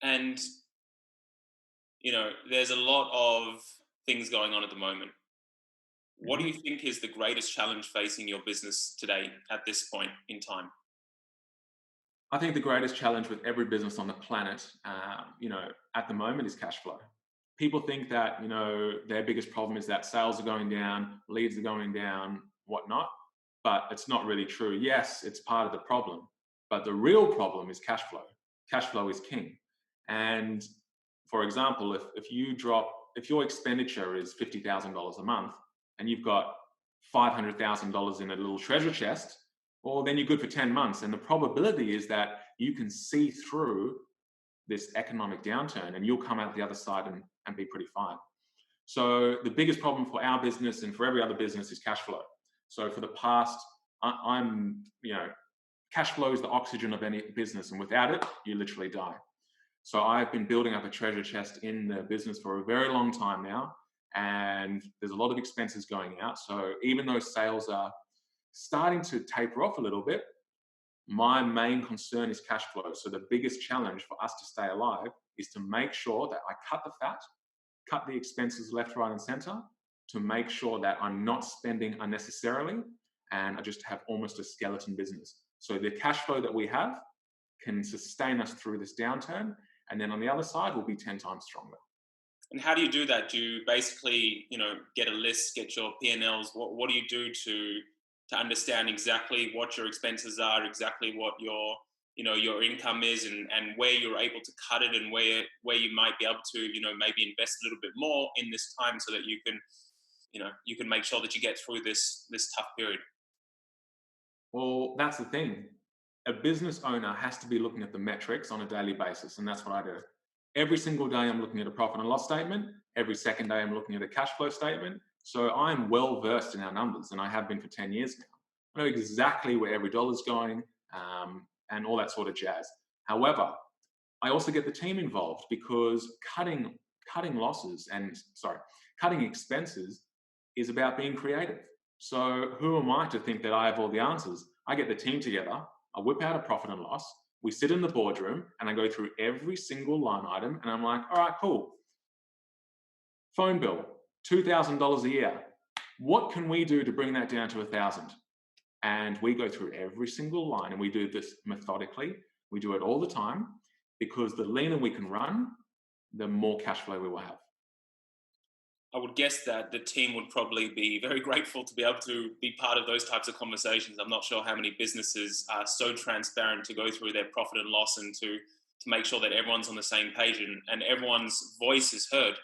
And, there's a lot of things going on at the moment. What do you Mhm. think is the greatest challenge facing your business today at this point in time? I think the greatest challenge with every business on the planet, at the moment is cash flow. People think that, their biggest problem is that sales are going down, leads are going down, whatnot, but it's not really true. Yes, it's part of the problem, but the real problem is cash flow. Cash flow is king. And for example, if your expenditure is $50,000 a month and you've got $500,000 in a little treasure chest, well, then you're good for 10 months. And the probability is that you can see through this economic downturn and you'll come out the other side and be pretty fine. So the biggest problem for our business and for every other business is cash flow. So for the past, I'm, cash flow is the oxygen of any business. And without it, you literally die. So I've been building up a treasure chest in the business for a very long time now. And there's a lot of expenses going out. So even though sales are starting to taper off a little bit, my main concern is cash flow. So the biggest challenge for us to stay alive is to make sure that I cut the fat, cut the expenses left, right, and center to make sure that I'm not spending unnecessarily and I just have almost a skeleton business. So the cash flow that we have can sustain us through this downturn. And then on the other side, we'll be 10 times stronger. And how do you do that? Do you basically, get a list, get your P&Ls? What do you do to understand exactly what your expenses are, exactly what your income is, and where you're able to cut it, and where you might be able to, maybe invest a little bit more in this time so that you can make sure that you get through this tough period. Well, that's the thing. A business owner has to be looking at the metrics on a daily basis, and that's what I do. Every single day, I'm looking at a profit and loss statement. Every second day, I'm looking at a cash flow statement. So I'm well versed in our numbers, and I have been for 10 years now. I know exactly where every dollar's going and all that sort of jazz. However, I also get the team involved because cutting losses and sorry, cutting expenses is about being creative. So who am I to think that I have all the answers? I get the team together, I whip out a profit and loss, we sit in the boardroom and I go through every single line item and I'm like, all right, cool. Phone bill, $2,000 a year. What can we do to bring that down to 1,000? And we go through every single line and we do this methodically. We do it all the time because the leaner we can run, the more cash flow we will have. I would guess that the team would probably be very grateful to be able to be part of those types of conversations. I'm not sure how many businesses are so transparent to go through their profit and loss and to make sure that everyone's on the same page and everyone's voice is heard.